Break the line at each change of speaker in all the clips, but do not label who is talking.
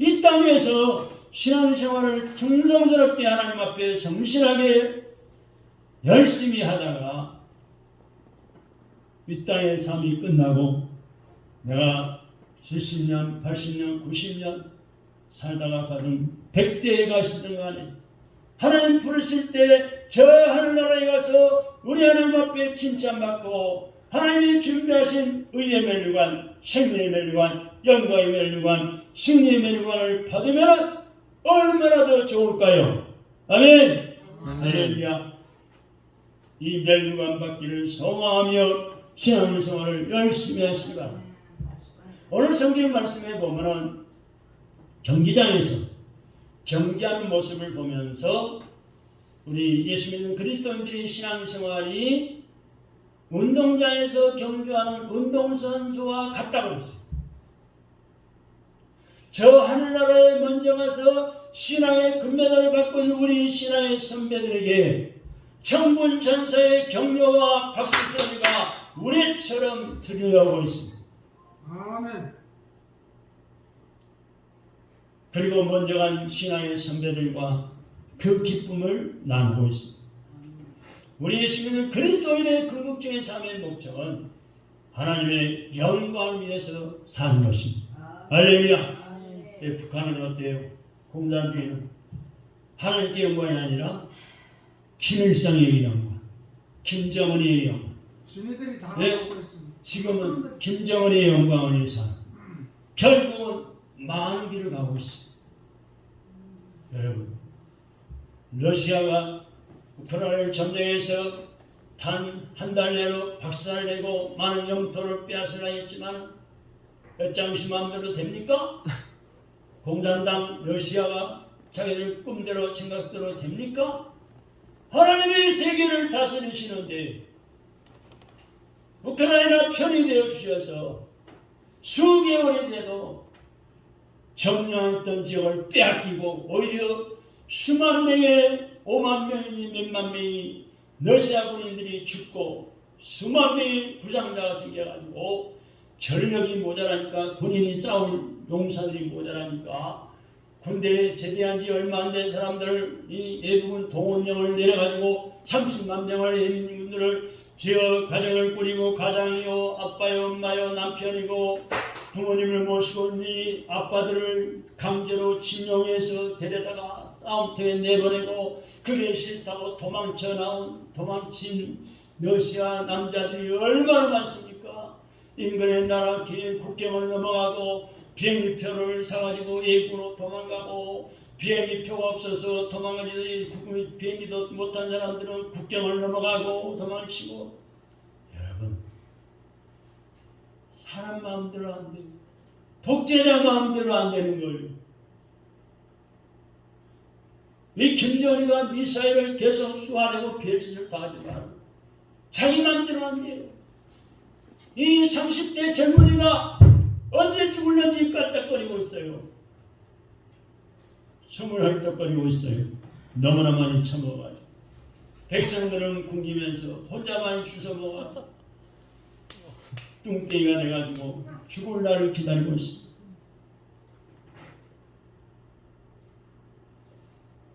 이 땅에서 신앙생활을 충성스럽게 하나님 앞에 성실하게 열심히 하다가 이 땅의 삶이 끝나고 내가 70년, 80년, 90년 살다가 가든 100세에 가시든 간에 하나님 부르실 때 저 하늘나라에 가서 우리 하나님 앞에 칭찬받고 하나님이 준비하신 의의 멸류관, 생명의 멸류관, 영광의 멸류관, 승리의 멸류관을 받으면 얼마나 더 좋을까요? 아멘. 할렐루야. 이 멸류관 받기를 소망하며 신앙생활을 열심히 하시기 바랍니다. 오늘 성경 말씀에 보면은 경기장에서 경기하는 모습을 보면서 우리 예수 믿는 그리스도인들의 신앙생활이 운동장에서 경주하는 운동선수와 같다고 그랬어요. 저 하늘나라에 먼저 가서 신앙의 금메달을 받고 있는 우리 신앙의 선배들에게 천군 천사의 격려와 박수 소리가 우레처럼 들려오고 있습니다.
아멘.
그리고 먼저 간 신앙의 선배들과 그 기쁨을 나누고 있습니다. 우리 예수 믿는 그리스도인의 궁극적인 삶의 목적은 하나님의 영광을 위해서 사는 것입니다. 할렐루야. 북한은 어때요? 공산주의는 하나님께 영광이 아니라 김일성의 영광, 김정은의 영광.
주님들이 다
네,
갖고 있습니다.
지금은 김정은의 영광을 위해서 결국은 많은 길을 가고 있습니다. 여러분, 러시아가 우크라이나를 점령해서 단 한 달 내로 박살을 내고 많은 영토를 빼앗으려 했지만 엿장시 마음대로 됩니까? 공산당 러시아가 자기들 꿈대로 생각대로 됩니까? 하나님이 세계를 다스리시는데 우크라이나 편이 되어 주셔서 수개월이 돼도 점령했던 지역을 빼앗기고 오히려 수만 명의 5만 명이 몇만 명이 러시아 군인들이 죽고 수만 명의 부상자가 생겨가지고 전력이 모자라니까 군인이 싸울 용사들이 모자라니까 군대에 제대한 지 얼마 안 된 사람들이 대부분 동원령을 내려가지고 30만 명의 예민군들을 지어 가정을 꾸리고 가장이요 아빠요 엄마요 남편이고 부모님을 모시고 있는 아빠들을 강제로 침용해서 데려다가 싸움터에 내보내고 그게 싫다고 도망친 러시아 남자들이 얼마나 많습니까? 인근의 나라 국경을 넘어가고 비행기표를 사가지고 외국으로 도망가고 비행기표가 없어서 도망가지 비행기도 못한 사람들은 국경을 넘어가고 도망치고 여러분 사람 마음대로 안 되고 독재자 마음대로 안 되는 거예요. 이 김정은이가 미사일을 계속 쏘아내고 별짓을 다 하지만 자기 마음대로 안 돼요. 이 30대 젊은이가 언제 죽을는지 깔딱거리고 있어요. 숨을 헐떡거리고 있어요. 너무나 많이 처먹어가지고 백성들은 굶기면서 혼자만 주워 먹어가지고 뚱땡이가 돼가지고 죽을 날을 기다리고 있습니다.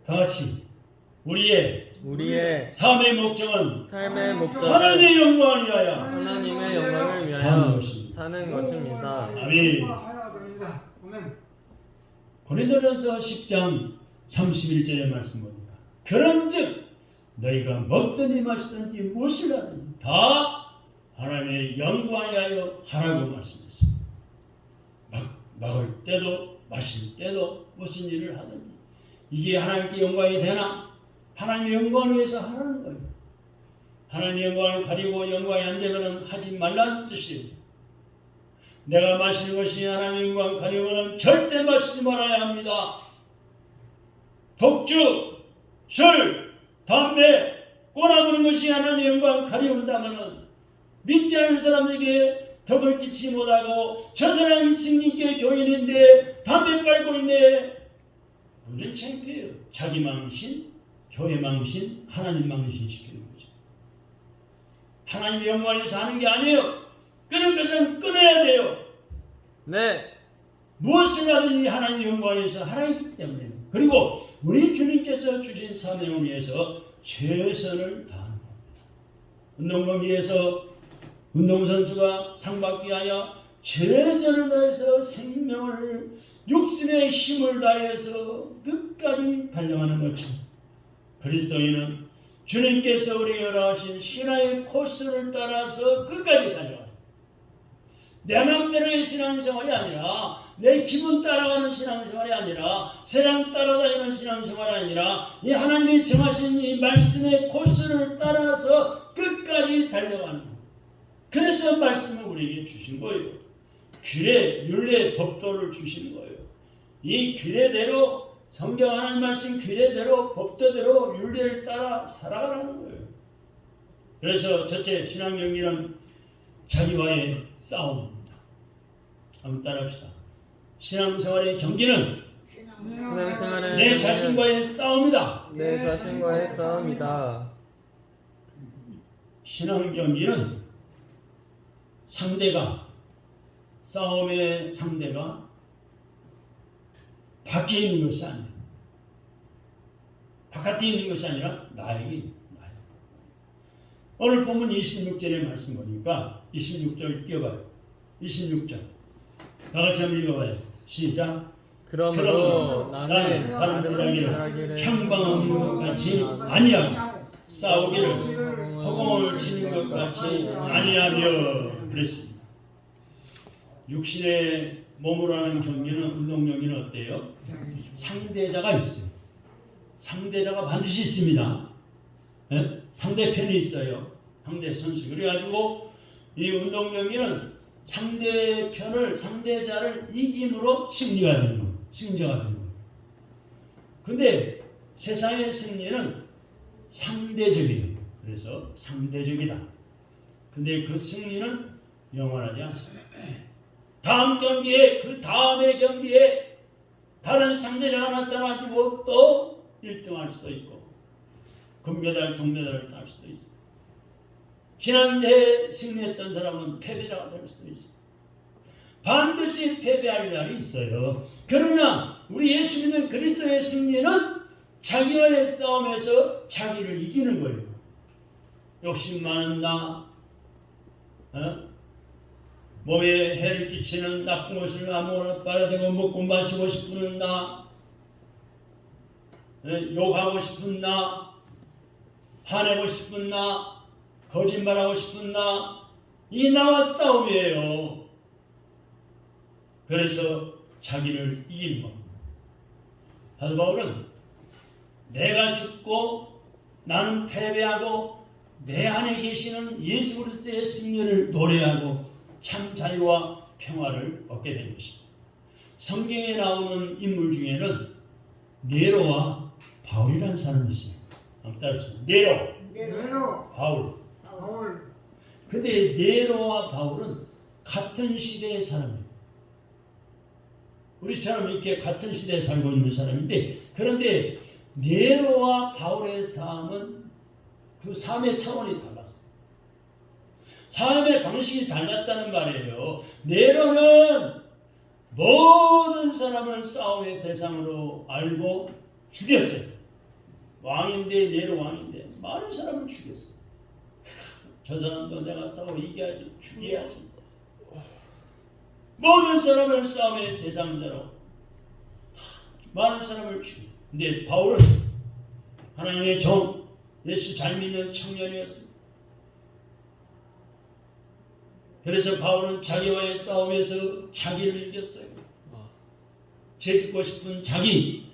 다 같이 우리의 삶의 목적은 하나님의 영광을 위하여
하나님의 영광을 위하여 사는 것입니다.
아멘. 고린도전서 10장 31절의 말씀 봅니다. 그런즉 너희가 먹든지 마시든지 무엇을 하든지 다 하나님의 영광을 위하여 하라고 말씀했습니다. 먹을 때도 마실 때도 무슨 일을 하든지 이게 하나님께 영광이 되나? 하나님의 영광을 위해서 하라는 거예요. 하나님의 영광을 가리고 영광이 안 되면 하지 말라는 뜻이에요. 내가 마시는 것이 하나님의 영광을 가리고는 절대 마시지 말아야 합니다. 독주, 술, 담배, 꼬나부는 것이 하나님의 영광을 가리운다면 믿지 않는 사람에게 덕을 끼치지 못하고 저 사람이 승리께 교인인데 담배 빨고 있네. 완전 창피해요. 자기 망신, 교회 망신, 하나님 망신 시키는 거죠. 하나님의 영광을 위해서 하는 게 아니에요. 끊을 것은 끊어야 돼요.
네.
무엇을 하든지 하나님 영광에서 하나이기 때문에 그리고 우리 주님께서 주신 사명을 위해서 최선을 다하는 겁니다. 운동을 위해서 운동선수가 상 받기 위하여 최선을 다해서 생명을 육신의 힘을 다해서 끝까지 달려가는 것입니다. 그리스도인은 주님께서 우리에게 허락하신 신화의 코스를 따라서 끝까지 달려가는 내 마음대로의 신앙생활이 아니라 내 기분 따라가는 신앙생활이 아니라 세상 따라다니는 신앙생활이 아니라 이 하나님이 정하신 이 말씀의 코스를 따라서 끝까지 달려가는 거예요. 그래서 말씀을 우리에게 주신 거예요. 규례, 율례, 법도를 주신 거예요. 이 규례대로 성경 하나님 말씀 규례대로 법도대로 율례를 따라 살아가라는 거예요. 그래서 첫째 신앙 경기는 자기와의 싸움입니다. 한번 따라합시다. 신앙생활의 경기는
신앙생활은
내 자신과의 싸움이다.
내 자신과의 싸움이다.
신앙 경기는 싸움의 상대가 밖에 있는 것이 아니라 바깥에 있는 것이 아니라 나에게. 오늘 본문 26절의 말씀 보니까 26절 띄워봐요. 26절 다 같이 한번 읽어봐요. 시작.
그러므로 나는
다른
자기를
자라기를 향방하는 것 같이 아니하고 싸우기를 허공을 치는 것 같이 아니하며 그랬습니다. 육신의 몸으로 하는 경기는 운동 경기는 어때요? 상대자가 있어요. 상대자가 반드시 있습니다. 네? 상대편이 있어요. 상대 선수. 그래가지고 이 운동 경기는 상대자를 이김으로 승리가 되는 거예요. 승자가 되는 거예요. 근데 세상의 승리는 상대적이에요. 그래서 상대적이다. 근데 그 승리는 영원하지 않습니다. 다음 경기에 그 다음의 경기에 다른 상대자가 나타나지고 또 1등할 수도 있고 금메달, 동메달을 딸 수도 있습니다. 지난해 승리했던 사람은 패배자가 될 수도 있습니다. 반드시 패배할 날이 있어요. 그러나 우리 예수 믿는 그리스도의 승리는 자기와의 싸움에서 자기를 이기는 거예요. 욕심 많은 나, 몸에 해를 끼치는 나쁜 것을 아무거나 빨아대고 먹고 마시고 싶은 나, 욕하고 싶은 나, 화내고 싶은 나, 거짓말하고 싶은 나, 이 나와 싸움이에요. 그래서 자기를 이기는 겁니다. 사도 바울은 내가 죽고 나는 패배하고 내 안에 계시는 예수 그리스도의 승리를 노래하고 참 자유와 평화를 얻게 된 것입니다. 성경에 나오는 인물 중에는 네로와 바울이라는 사람이 있습니다. 한번 따라해주세요.
네로,
바울. 근데 네로와 바울은 같은 시대의 사람이에요. 우리처럼 이렇게 같은 시대에 살고 있는 사람인데, 그런데 네로와 바울의 삶은 그 삶의 차원이 달랐어요. 삶의 방식이 달랐다는 말이에요. 네로는 모든 사람을 싸움의 대상으로 알고 죽였어요. 왕인데, 네로 왕인데 많은 사람을 죽였어요. 저 사람도 내가 싸워 이겨야지, 죽여야지. 모든 사람을 싸움의 대상자로 많은 사람을 죽여요. 근데 바울은 하나님의 종, 예수 잘 믿는 청년이었습니다. 그래서 바울은 자기와의 싸움에서 자기를 이겼어요. 죄짓고 싶은 자기,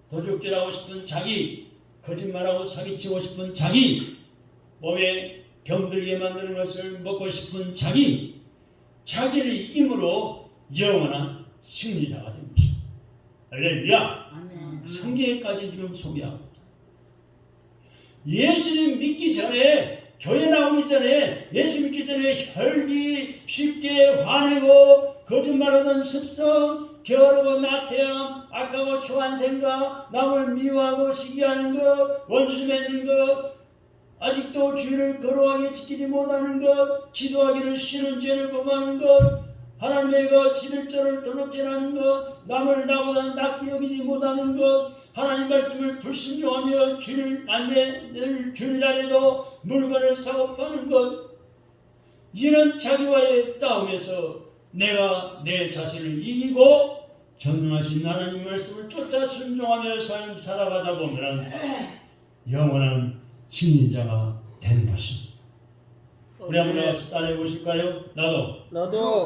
도둑질하고 싶은 자기, 거짓말하고 사기치고 싶은 자기, 몸에 병들게 만드는 것을 먹고 싶은 자기, 자기를 이김으로 영원한 승리자가 된 것입니다. 할렐루야. 성경에까지 지금 소개하고 있잖아요. 예수님 믿기 전에, 교회 나오기 전에, 예수 믿기 전에 혈기, 쉽게 화내고 거짓말하던 습성, 게으르고 나태함, 악하고 추한 생각, 남을 미워하고 시기하는 것, 원수 맺는 것, 아직도 주의를 거룩하게 지키지 못하는 것, 기도하기를 싫은 죄를 범하는 것, 하나님의 그 11조를 도둑질하는 것, 남을 나보다 낮게 여기지 못하는 것, 하나님 말씀을 불순종하며 주일 날에도 물건을 사고 파는 것, 이런 자기와의 싸움에서 내가 내 자신을 이기고 전능하신 하나님 말씀을 쫓아 순종하며 삶 살아가다 보면 영원한 승리자가 되는 것입니다. 우리 한번 같이 따라해 보실까요? 나도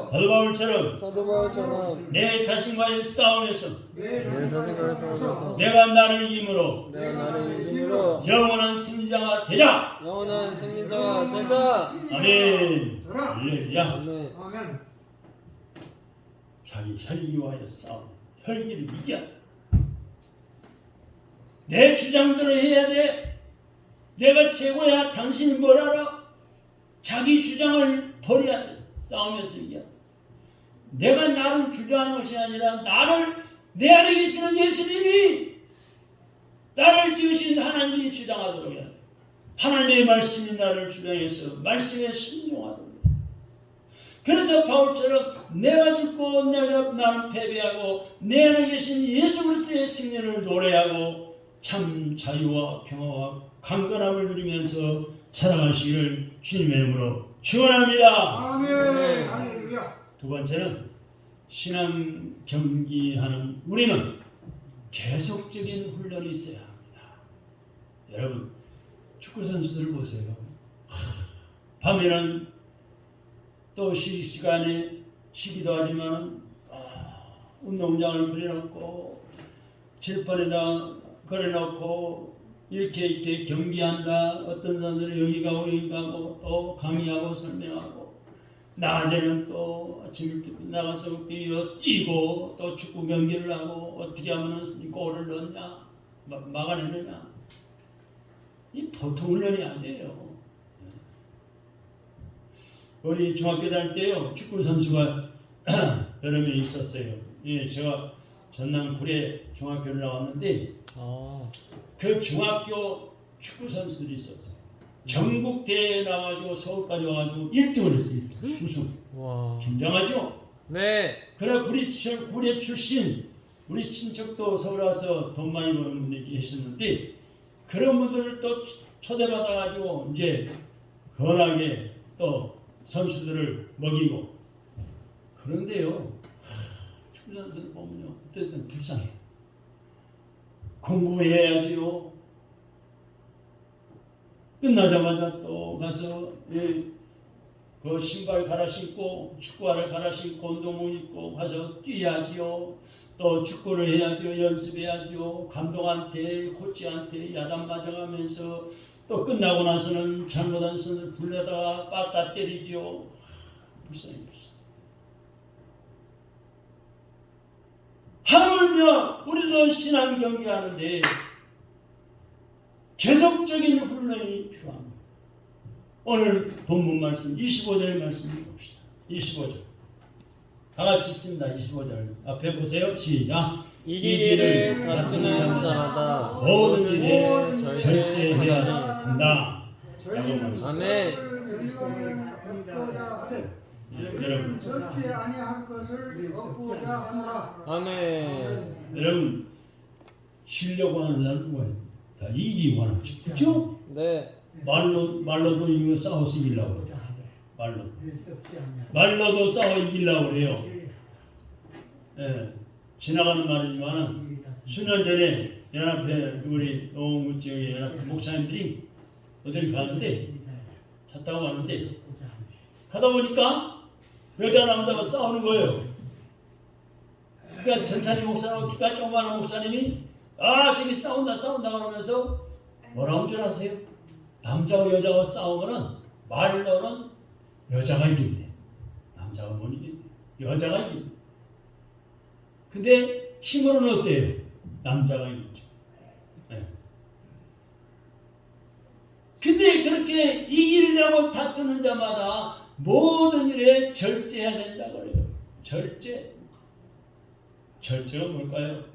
바울처럼
사도 바울처럼
내 자신과의 싸움에서
내 자신과의 싸움에서
내가 나를 이김으로 영원한 승리자가 되자.
영원한 승리자가 되자.
아멘. 할렐루야.
아멘.
아멘.
자기 혈기와의 싸움, 혈기를 이겨. 내 주장대로 해야 돼. 내가 최고야. 당신이 뭘 알아? 자기 주장을 버려야 돼. 싸움에서 이겨. 내가 나를 주장하는 것이 아니라 내 안에 계시는 예수님이 나를 지으신 하나님이 주장하도록 해야 돼. 하나님의 말씀이 나를 주장해서 말씀에 순종하도록 해야 돼. 그래서 바울처럼 내가 죽고 나는 패배하고 내 안에 계신 예수 그리스도의 승리를 노래하고 참 자유와 평화와 강건함을 누리면서 살아가시기를 주님의 이름으로 축원합니다.
아멘. 할렐루야.
두 번째는 신앙 경기하는 우리는 계속적인 훈련이 있어야 합니다. 여러분 축구 선수들 보세요. 밤에는 또 쉬는 시간에 쉬기도 하지만 운동장을 그려놓고 칠판에다 그려놓고 이렇게 경기한다. 어떤 사람들은 여기 가고 또 강의하고 설명하고 낮에는 또 아침 일찍 나가서 뛰고 또 축구 경기를 하고 어떻게 하면 골을 넣냐 막아내느냐. 이 보통 훈련이 아니에요. 우리 중학교 다닐 때요 축구 선수가 여러 명 있었어요. 예, 제가 전남 구례 중학교를 나왔는데 그 중학교 축구 선수들이 있었어요. 전국 대회에 나가지고 서울까지 와가지고 1등을 했어요. 1등. 우승.
와.
굉장하죠?
네.
그래 구례 출신 우리 친척도 서울 와서 돈 많이 버는 분이 계셨는데 그런 분들을 또 초대받아가지고 이제 건하게 또 선수들을 먹이고 그런데요 축구 선수들 보면요 어쨌든 불쌍해요. 공부해야지요. 끝나자마자 또 가서 그 신발 갈아 신고 축구화를 갈아 신고 운동복 입고 가서 뛰어야지요. 또 축구를 해야지요. 연습해야지요. 감독한테 코치한테 야단 맞아가면서 또 끝나고 나서는 잘못한 선을 불러다가 빠따 때리지요. 불쌍해. 하물며 우리도 신앙 경기하는데 계속적인 훈련이 필요합니다. 오늘 본문 말씀 25절 말씀 읽읍시다. 25절 다 같이 읽습니다. 25절 앞에 보세요. 시작.
이기기를 다투는 자마다
모든 일에
절제해야
한다.
아멘.
여러분
절제 아니할 것을 얻고자 하노라.
아멘.
여러분 쉬려고 하는 사람 누구예요? 다 이기고 하는 거죠. 그렇죠?
네.
말로도 이거 싸워서 이기려고 그래요. 말로도 싸워 이기려고 그래요. 예, 지나가는 말이지만 수년 전에 연합회 우리 농구 지역의 연합회 목사님들이 어디를 가는데 차 타고 가는데 가다 보니까 여자 남자가 싸우는 거예요. 그러니까 전찬희 목사하고 키가 조그마한 목사님이 저기 싸운다 그러면서 뭐라고 줄 아세요? 남자와 여자가 싸우면은 말로는 여자가 이긴대. 남자가 못 이긴대. 여자가 이긴대. 근데 힘으로는 어때요? 남자가 이기죠. 네. 근데 그렇게 이기려고 다투는 자마다 모든 일에 절제해야 된다고 그래요. 절제가 뭘까요?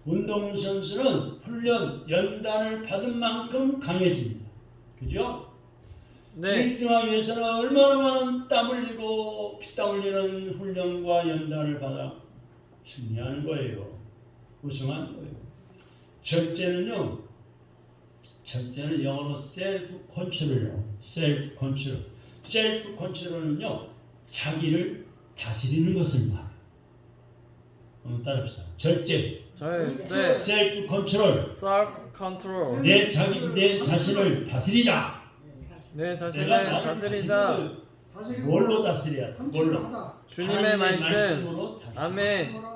운동선수는 훈련, 연단을 받은 만큼 강해집니다. 그죠?
네.
1등하기 위해서는 얼마나 많은 땀 흘리고 피땀 흘리는 훈련과 연단을 받아 승리하는 거예요. 우승하는 거예요. 절제는 영어로 셀프 컨트롤이에요. 셀프 컨트롤. 셀프 컨트롤은요, 자기를 다스리는 것을 말해요. 한번 따라합시다. 절제. 셀프 컨트롤.
self control.
내 자신을 다스리자.
내 자신을
내가 나를
다스리자.
다스리고
뭘로 다스려야 돼? 뭘로?
컨트롤하다.
주님의 말씀.
말씀으로 다스려.
아멘.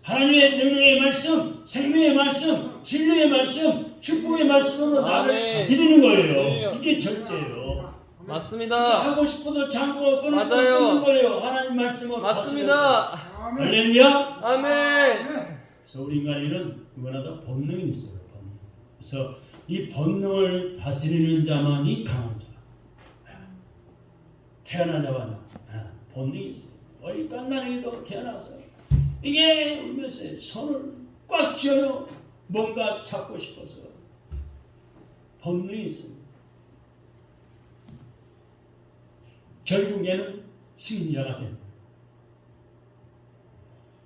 하나님의 능력의 말씀, 생명의 말씀, 진리의 말씀, 축복의 말씀으로 나를
아멘.
다스리는 거예요. 이게 절제예요.
맞습니다.
하고 싶어도 참고 끊고
맞아요.
끊는 거예요. 하나님 말씀을
맞습니다.
아멘.
할렐루야.
아멘.
그래서 우리 인간에는 누구나도 본능이 있어요. 본능. 그래서 이 본능을 다스리는 자만이 강한 자. 태어나자마자 본능이 있어요. 어리 깐난에게도 태어나서 이게 울면서 손을 꽉 쥐어요. 뭔가 찾고 싶어서 본능이 있습니다. 결국에는 승리자가 됩니다.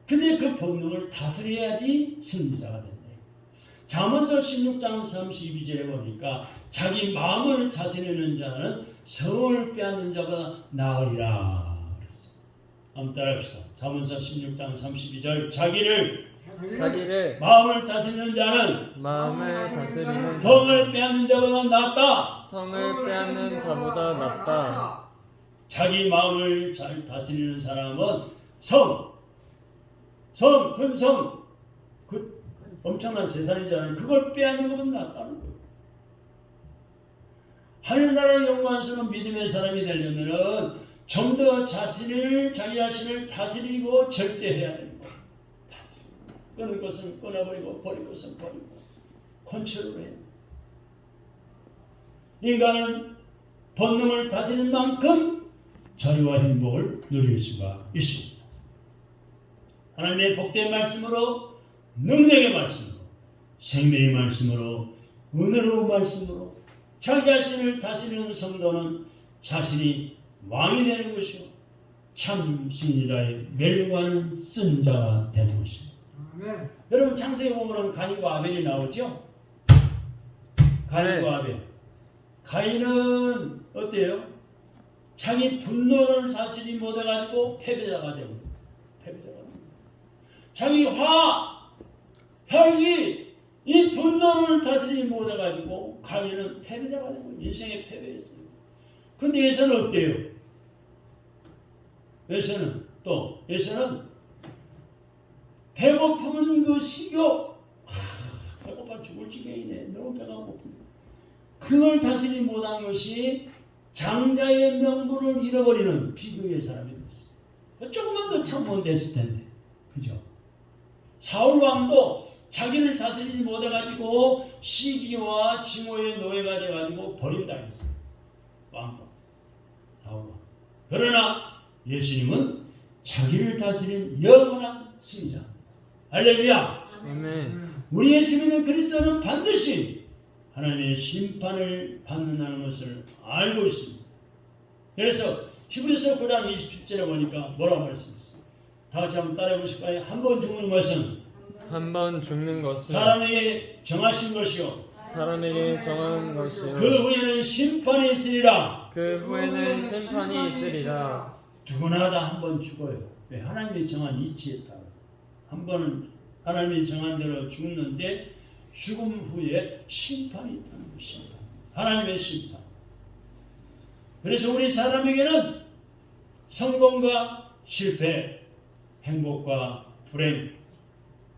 근데 그 본능을 다스려야지 승리자가 된다. 잠언서 16장 32절에 보니까 자기 마음을 다스리는 자는 성을 빼앗는 자보다 나으리라 그랬어요. 한번 따라합시다. 잠언서 16장 32절 자기를 마음을 다스리는 자는
마음을 다스리는
성을 빼앗는 자보다 낫다.
성을 빼앗는 자보다 낫다.
자기 마음을 잘 다스리는 사람은 근성, 그 엄청난 재산이잖아요. 그걸 빼앗는 것보다 낫다는 거예요. 하늘나라의 영광스러운 믿음의 사람이 되려면은 좀 더 자기 자신을 다스리고 절제해야 되는 거예요. 끊을 것은 끊어버리고 버릴 것은 버리고 컨트롤해요. 인간은 본능을 다스리는 만큼 자유와 행복을 누릴 수가 있습니다. 하나님의 복된 말씀으로, 능력의 말씀으로, 생명의 말씀으로, 은혜로운 말씀으로 자기 자신을 다스리는 성도는 자신이 왕이 되는 것이요 참 승리자의 멸관을 쓴 자가 되는 것입니다.
아멘.
여러분 창세기 보면 가인과 아벨이 나오죠? 가인과 아벨. 가인은 어때요? 자기 분노를 다스리지 못해가지고 패배자가 되고, 자기 혈기, 이 분노를 다스리지 못해가지고 가인은 패배자가 되고 인생에 패배했어요. 근데 에서는 어때요? 에서는 배고프면 그 식욕, 배고파 죽을 지경이네. 너무 배가 고프네. 그걸 다스리지 못한 것이 장자의 명분을 잃어버리는 비극의 사람이 됐어요. 조금만 더 참으면 됐을 텐데, 그죠? 사울 왕도 자기를 다스리지 못해가지고 시기와 징후의 노예가 돼가지고 버림당했어요. 왕도 사울 왕. 그러나 예수님은 자기를 다스린 영원한 승리자입니다. 할렐루야.
아멘.
우리 예수 믿는 그리스도는 반드시 하나님의 심판을 받는다는 것을 알고 있습니다. 그래서 히브리서 9장 27절에 보니까 뭐라고 말씀했어요? 다 같이 한번 따라해 보실까요? 한 번 죽는 것은
한 번 죽는 것은
사람에게 정하신 것이요
사람에게 정한 것이요
그 후에는 심판이 있으리라.
그 후에는 심판이 있으리라.
누구나 다 한 번 죽어요. 왜? 하나님이 정한 이치에 따라서 한 번은 하나님이 정한 대로 죽는데 죽음 후에 심판이 있다는 것입니다. 하나님의 심판. 그래서 우리 사람에게는 성공과 실패, 행복과 불행,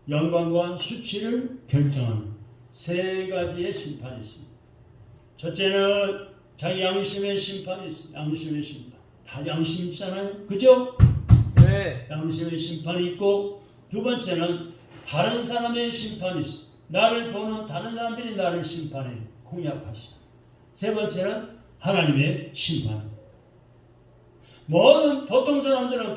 영광과 수치를 결정하는 세 가지의 심판이 있습니다. 첫째는 자기 양심의 심판이 있습니다. 양심의 심판. 다 양심 있잖아요. 그죠?
네.
양심의 심판이 있고, 두 번째는 다른 사람의 심판이 있습니다. 나를 보는 다른 사람들이 나를 심판해 공약하시다. 세 번째는 하나님의 심판. 모든 보통 사람들은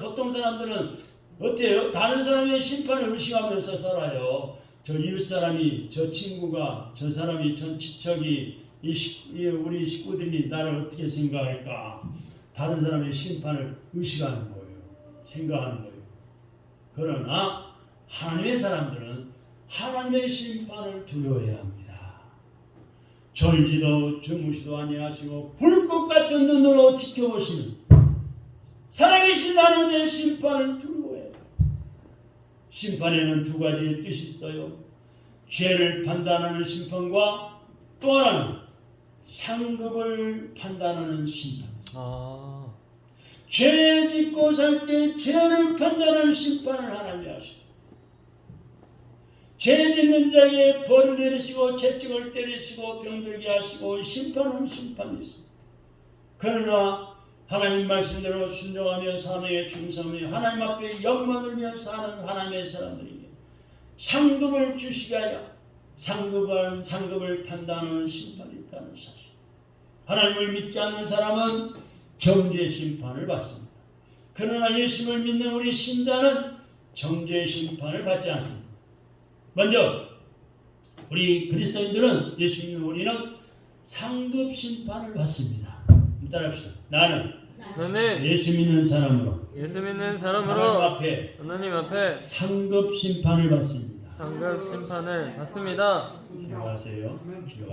어때요? 다른 사람의 심판을 의식하면서 살아요. 저 이웃 사람이, 저 친구가, 저 사람이, 전 친척이 우리 식구들이 나를 어떻게 생각할까? 다른 사람의 심판을 의식하는 거예요. 생각하는 거예요. 그러나 하나님의 사람들은 하나님의 심판을 두려워해야 합니다. 졸지도 주무시도 아니하시고 불꽃 같은 눈으로 지켜보시는 살아계신 하나님의 심판을 두려워해요. 심판에는 두 가지의 뜻이 있어요. 죄를 판단하는 심판과 또 하나는 상급을 판단하는 심판. 죄 짓고 살 때 죄를 판단하는 심판을 하나님이 하시고, 죄 짓는 자에게 벌을 내리시고 채찍을 때리시고 병들게 하시고 심판하는 심판이 있습니다. 그러나 하나님 말씀대로 순종하며 사명에 충성하며 하나님 앞에 영광을 위하여 사는 하나님의 사람들에게 상급을 주시게 하여 상급을 판단하는 심판이 있다는 사실. 하나님을 믿지 않는 사람은 정죄의 심판을 받습니다. 그러나 예수를 믿는 우리 신자는 정죄의 심판을 받지 않습니다. 먼저 우리 그리스도인들은 예수 믿는 우리는 상급 심판을 받습니다. 따라합시다. 나는 예수 믿는 사람으로
하나님 앞에
상급 심판을 받습니다.
상급 심판을 받습니다.
기억하세요.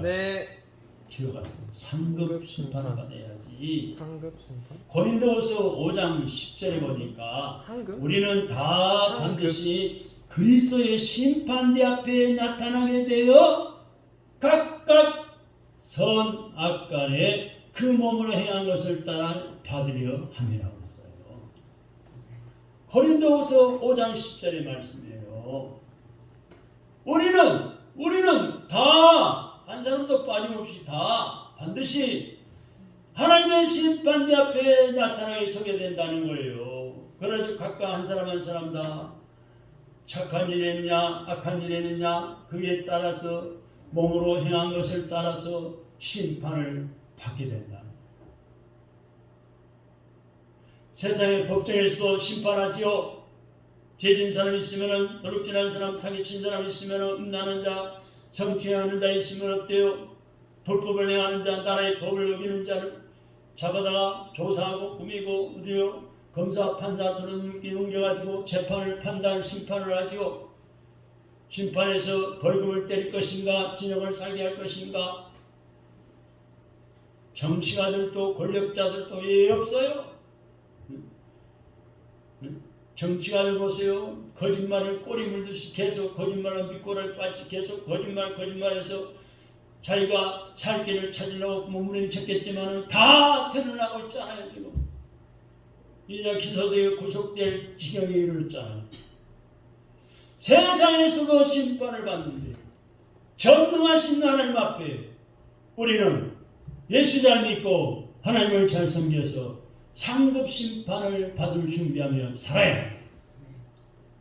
네.
기억하세요. 상급 심판을 받아야지.
상급 심판?
고린도후서 5장 10절에 보니까
상급?
우리는 다 반드시 그리스도의 심판대 앞에 나타나게 되어 각각 선악간에 그 몸으로 행한 것을 따라 받으려 함이라고 했어요. 고린도후서 5장 10절의 말씀이에요. 우리는 다 한 사람도 빠짐없이 다 반드시 하나님의 심판대 앞에 나타나게 서게 된다는 거예요. 그래서 각각 한 사람 한 사람 다 착한 일 했냐 악한 일 했느냐 그에 따라서 몸으로 행한 것을 따라서 심판을 받게 된다. 세상의 법정에서도 심판하지요. 죄진 사람 있으면 도둑질하는 사람 사기친 사람 있으면 음란한 자 성취하는 자 있으면 어때요? 불법을 행하는 자 나라의 법을 어기는 자를 잡아다가 조사하고 꾸미고 어디요? 검사 판사 들은 넘겨가지고 재판을 판단 심판을 하지요. 심판에서 벌금을 때릴 것인가 진역을 살게 할 것인가. 정치가들도 권력자들도 예외 없어요. 정치가들 보세요. 거짓말을 꼬리 물듯이 계속 거짓말을 미꼬리를 빠지 계속 거짓말해서 자기가 살 길을 찾으려고 몸부림쳤겠지만은 다 드러나고 있잖아요. 지금 이제 기소되어 구속될 지경에 이르렀잖아요. 세상에서도 심판을 받는데 전능하신 하나님 앞에 우리는 예수 잘 믿고 하나님을 잘 섬겨서 상급 심판을 받을 준비하며 살아야 해.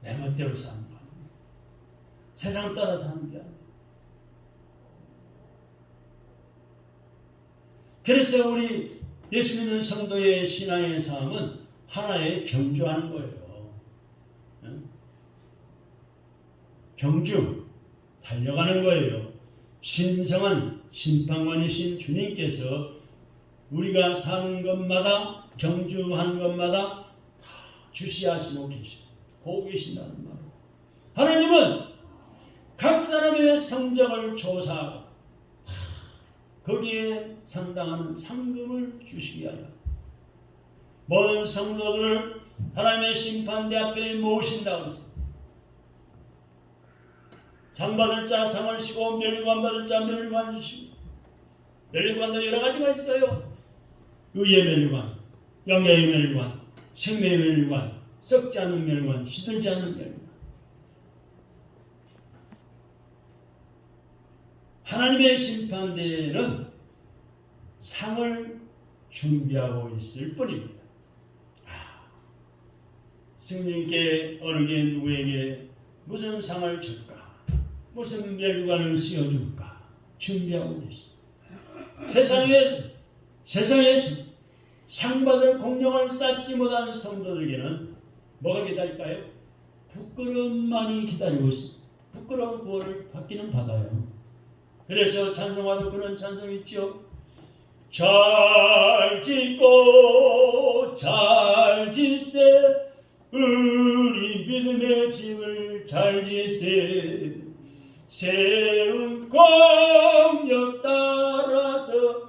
내 멋대로 사는 거 아니야. 세상 따라 사는 게 아니야. 그래서 우리 예수 믿는 성도의 신앙의 삶은 하나의 경주하는 거예요. 경주, 달려가는 거예요. 신성한 심판관이신 주님께서 우리가 사는 것마다 경주하는 것마다 다 주시하시고 계시고 보고 계신다는 말이에요. 하나님은 각 사람의 성적을 조사하고 거기에 상당한 상금을 주시게 하여 모든 성도들을 하나님의 심판대 앞에 모신다고 했습니다. 상 받을 자 상을 주시고 멸류관 받을 자 멸류관 주시고 멸류관도 여러 가지가 있어요. 의의 멸류관, 영예의 멸류관, 생명의 멸류관, 썩지 않는 멸류관, 시들지 않는 멸류관. 하나님의 심판대에는 상을 준비하고 있을 뿐입니다. 스님께 어느 게 누구에게 무슨 상을 줄까? 무슨 멸류관을 씌워줄까? 준비하고 계십니다. 세상에서 상 받을 공력을 쌓지 못한 성도들에게는 뭐가 기다릴까요? 부끄러움만이 기다리고 있습니다. 부끄러운 구원을 받기는 받아요. 그래서 찬송하는 그런 찬송이 있죠. 잘 짓고 잘 짓세 우리 믿음의 집을 잘 짓세 세운 공력 따라서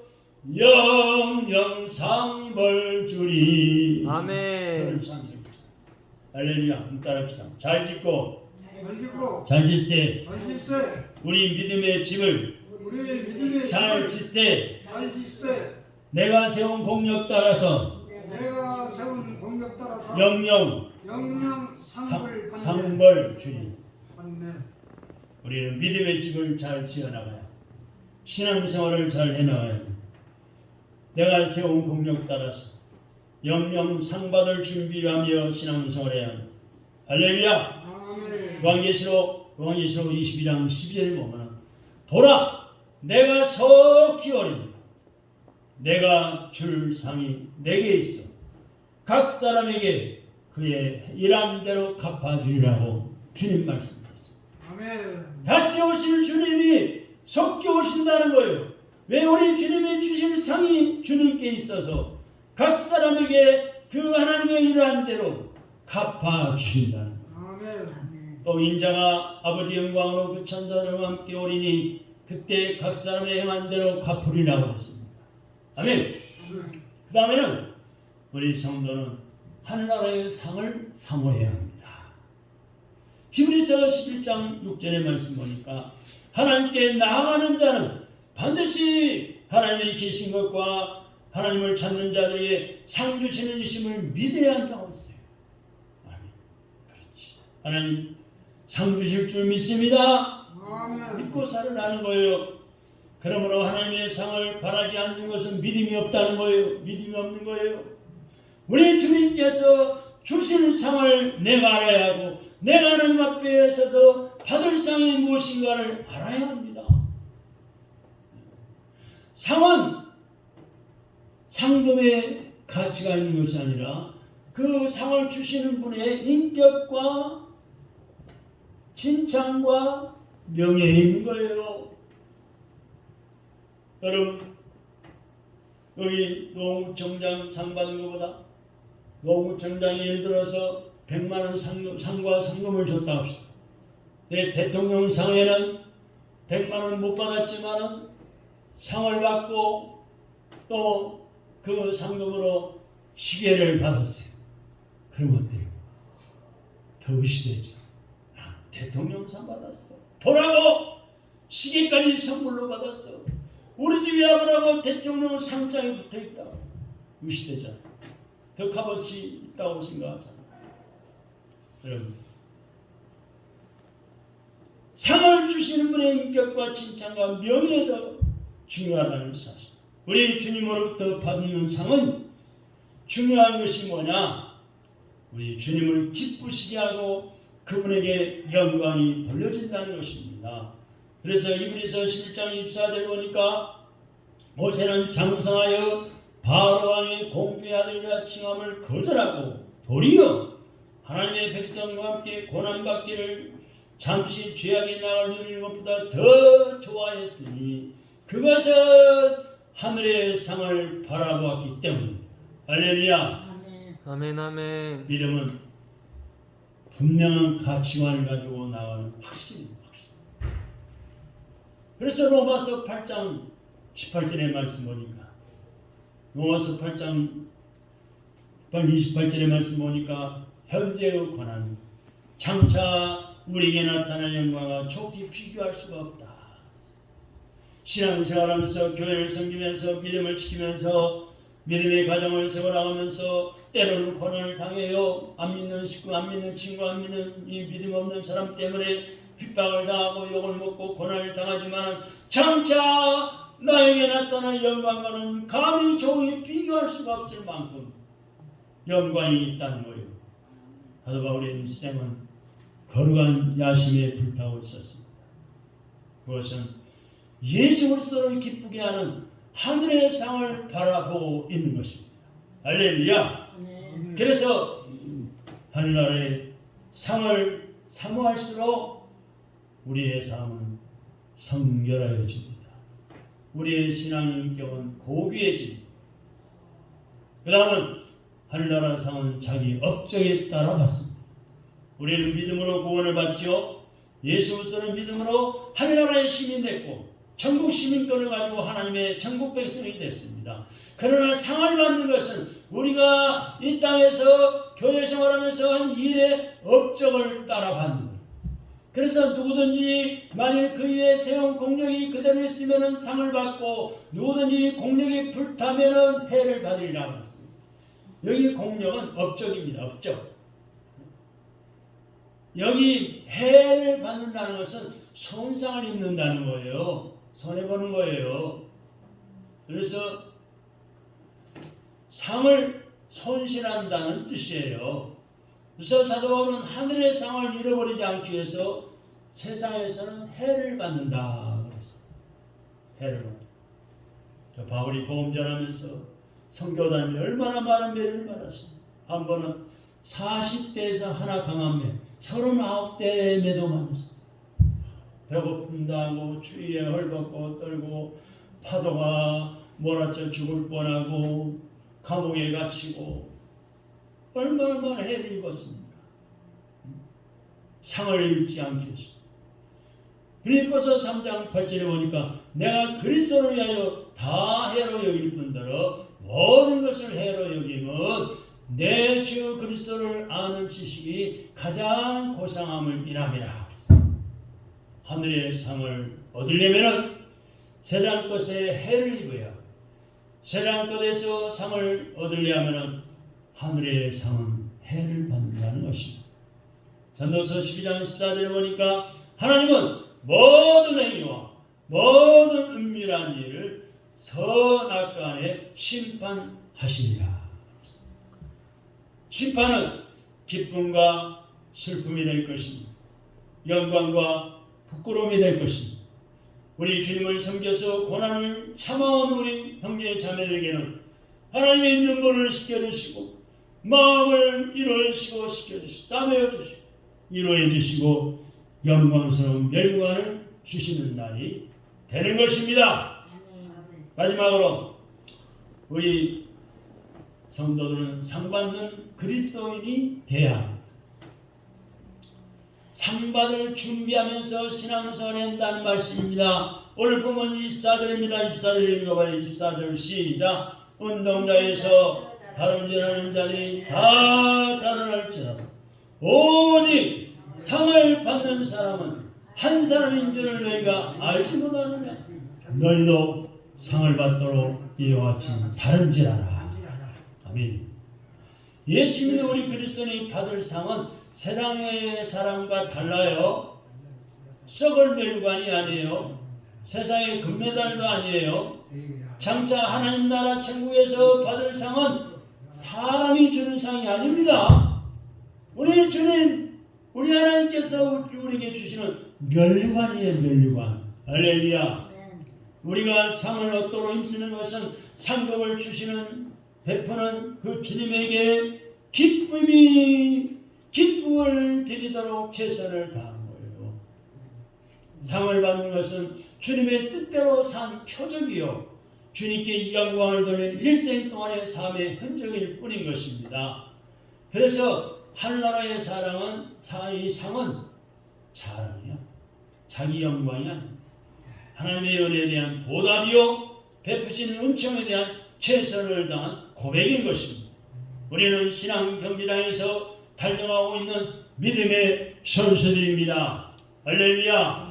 영영 상벌 주리.
아멘.
그런 찬송입니다. 할렐루야. 한번 따라합시다. 잘 짓고
걸리고
잘 짓세
걸리세
우리 믿음의 집을
우리의 믿음의
잘
집을
짓세
잘 짓세
내가 세운 공력 따라서
내가 세운 공격 따라서
영영
영영 상을 받네.
상벌 주리.
받네.
우리는 믿음의 집을 잘 지어나가야 신앙생활을 잘 해나가야 내가 세운 공력 따라서 영영 상 받을 준비하며 신앙생활해야 합니다. 할렐루야.
아멘.
요한계시록 22장 12절에 보면 보라 내가 속히 어립니다. 내가 줄 상이 내게 있어 각 사람에게 그의 일한 대로 갚아주리라고 주님 말씀하셨습니다.
아멘.
다시 오실 주님이 속히 오신다는 거예요. 왜 우리 주님이 주실 상이 주님께 있어서 각 사람에게 그 하나님의 일한 대로 갚아주신다는 거예요.
아멘.
또 인자가 아버지 영광으로 그 천사들과 함께 오리니 그때 각 사람의 행한 대로 갚으리라고 했습니다. 아멘. 그 다음에는 우리 성도는 하늘나라의 상을 사모해야 합니다. 히브리서 11장 6절의 말씀 보니까 하나님께 나아가는 자는 반드시 하나님이 계신 것과 하나님을 찾는 자들에게 상 주시는 이심을 믿어야 한다고 했어요. 아멘. 그렇지. 하나님 상 주실 줄 믿습니다.
아멘.
믿고 살아나는 거예요. 그러므로 하나님의 상을 바라지 않는 것은 믿음이 없다는 거예요. 믿음이 없는 거예요. 우리 주님께서 주시는 상을 내가 알아야 하고 내가 하나님 앞에 서서 받을 상이 무엇인가를 알아야 합니다. 상은 상금의 가치가 있는 것이 아니라 그 상을 주시는 분의 인격과 칭찬과 명예에 있는 거예요. 여러분 여기 노무청장 상 받은 것보다 노무청장이 예를 들어서 100만 원 상과 상금을 줬다 합시다. 내 대통령 상에는 100만 원 못 받았지만 상을 받고 또 그 상금으로 시계를 받았어요. 그럼 어때요? 더 의시되죠. 아, 대통령 상 받았어. 보라고 시계까지 선물로 받았어. 우리 집에 아버라고 대통령 상장에 붙어있다. 의시되잖아. 더 값어치 있다고 생각하잖아. 여러분 상을 주시는 분의 인격과 칭찬과 명예가 중요하다는 사실. 우리 주님으로부터 받는 상은 중요한 것이 뭐냐? 우리 주님을 기쁘시게 하고 그분에게 영광이 돌려진다는 것입니다. 그래서 이브리서 11장 24절 보니까 모세는 장성하여 바로 왕의 공주의 아들이라 칭함을 거절하고 도리어 하나님의 백성과 함께 고난받기를 잠시 죄악에 나갈 누리는 것보다 더 좋아했으니 그것은 하늘의 상을 바라보았기 때문입니다. 할렐루야.
아멘 아멘.
믿음은 분명한 가치관을 가지고 나가는 확신입니다. 그래서 로마서 8장 18절의 말씀 보니까 로마서 8장 28절의 말씀 보니까 현재의 권한 장차 우리에게 나타난 영광과 좋게 비교할 수가 없다. 신앙생활하면서 교회를 섬기면서 믿음을 지키면서 믿음의 가정을 세워나가면서 때로는 고난을 당해요. 안 믿는 식구, 안 믿는 친구, 안 믿는 이 믿음 없는 사람 때문에 핍박을 당하고 욕을 먹고 고난을 당하지만 장차 나에게 나타난 영광과는 감히 종이 비교할 수가 없을 만큼 영광이 있다는 거예요. 사도 바울의 인생은 거룩한 야심에 불타고 있었습니다. 그것은 예수 그리스도를 기쁘게 하는 하늘의 상을 바라보고 있는 것입니다. 할렐루야. 그래서 하늘나라의 상을 사모할수록 우리의 삶은 성결하여집니다. 우리의 신앙의 인격은 고귀해집니다. 그 다음은 하늘나라 상은 자기 업적에 따라 받습니다. 우리는 믿음으로 구원을 받지요. 예수 그리스도는 믿음으로 하늘나라의 시민이 됐고 천국 시민권을 가지고 하나님의 천국 백성이 됐습니다. 그러나 상을 받는 것은 우리가 이 땅에서 교회 생활하면서 한 일의 업적을 따라 받는 거예요. 그래서 누구든지 만일 그 위에 세운 공력이 그대로 있으면 상을 받고 누구든지 공력이 불타면 해를 받으리라고 했습니다. 여기 공력은 업적입니다. 업적. 여기 해를 받는다는 것은 손상을 입는다는 거예요. 손해보는 거예요. 그래서 상을 손실한다는 뜻이에요. 그래서 사도 바울은 하늘의 상을 잃어버리지 않기 위해서 세상에서는 해를 받는다 그랬어요. 해를 받는다. 바울이 복음 전하면서 선교단이 얼마나 많은 매를 받았습니다. 한 번은 40대에서 하나 강한 매, 39대 매도 많았습니다. 배고픔도 하고 추위에 헐벗고 떨고 파도가 몰아쳐 죽을 뻔하고 감옥에 갇히고 얼마나 많은 해를 입었습니까? 상을 입지 않게 했습니다. 빌립보서 3장 8절에 보니까 내가 그리스도를 위하여 다 해로 여길 뿐더러 모든 것을 해로 여김은 내 주 그리스도를 아는 지식이 가장 고상함을 인함이라. 하늘의 상을 얻으려면 세상 것에 해를 입어야, 세상 것에서 상을 얻으려면 하늘의 상은 해를 받는다는 것입니다. 전도서 12장 14절에 보니까 하나님은 모든 행위와 모든 은밀한 일을 선악간에 심판하시리라. 심판은 기쁨과 슬픔이 될 것입니다. 영광과 부끄러움이 될 것입니다. 우리 주님을 섬겨서 고난을 참아온 우리 형제 자매에게는 하나님의 눈물을 씻겨주시고 마음을 이루어주시고 씻겨주시고 싸매어주시고 이루어주시고 영광스러운 멸관을 주시는 날이 되는 것입니다. 마지막으로 우리 성도들은 상 받는 그리스도인이 돼야 합니다. 상 받을 준비하면서 신앙생활을 한다는 말씀입니다. 오늘 보면 24절입니다. 24절 읽어봐요. 24절 시작. 운동장에서 다름질하는 자들이 다 다름할지라도 오직 상을 받는 사람은 한 사람인 줄을 너희가 알지 못하느냐. 너희도 상을 받도록 이와 같이 다름질하라. 아멘. 예수 믿는 우리 그리스도인이 받을 상은 세상의 사람과 달라요. 썩을 멸관이 아니에요. 세상의 금메달도 아니에요. 장차 하나님 나라 천국에서 받을 상은 사람이 주는 상이 아닙니다. 우리 주님, 우리 하나님께서 우리에게 주시는 멸관이에요. 멸관. 할렐루야. 우리가 상을 얻도록 힘쓰는 것은 상급을 주시는 베푸는 그 주님에게 기쁨을 드리도록 최선을 다하는 거예요. 상을 받는 것은 주님의 뜻대로 산 표적이요, 주님께 이 영광을 돌린 일생 동안의 삶의 흔적일 뿐인 것입니다. 그래서 하늘나라의 이 상은 자랑이야, 자기 영광이 아닙니다. 하나님의 은혜에 대한 보답이요, 베푸시는 은총에 대한 최선을 다한 고백인 것입니다. 우리는 신앙 경기장에서 달려가고 있는 믿음의 선수들입니다. 할렐루야.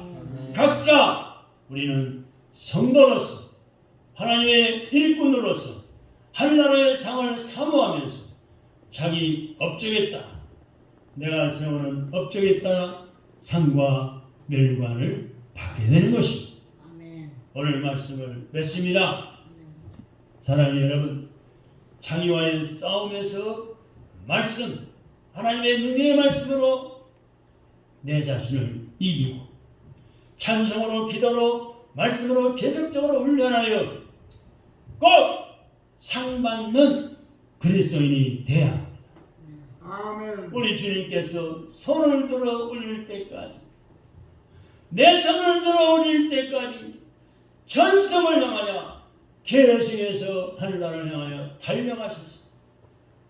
각자 우리는 성도로서, 하나님의 일꾼으로서 하늘나라의 상을 사모하면서 자기 업적에 따라, 내가 세우는 업적에 따라 상과 멸관을 받게 되는 것입니다. 오늘 말씀을 맺습니다. 사랑하는 여러분, 자기와의 싸움에서 말씀, 하나님의 능력의 말씀으로 내 자신을 이기고 찬송으로, 기도로, 말씀으로 계속적으로 훈련하여 꼭 상받는 그리스도인이 되어야 합니다.
아멘.
우리 주님께서 손을 들어 올릴 때까지 내 손을 들어 올릴 때까지 전성을 향하여 계속해서 하늘나라를 향하여 달려가셨습니다.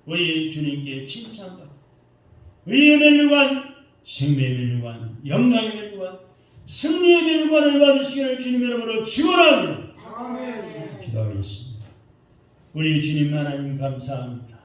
우리 주님께 칭찬받고 의의 멸류관, 생명의 멸류관, 영광의 멸류관, 승리의 멸류관을 받으시기를 주님 이름으로 축원합니다.
아멘.
기도하겠습니다. 우리 주님 하나님 감사합니다.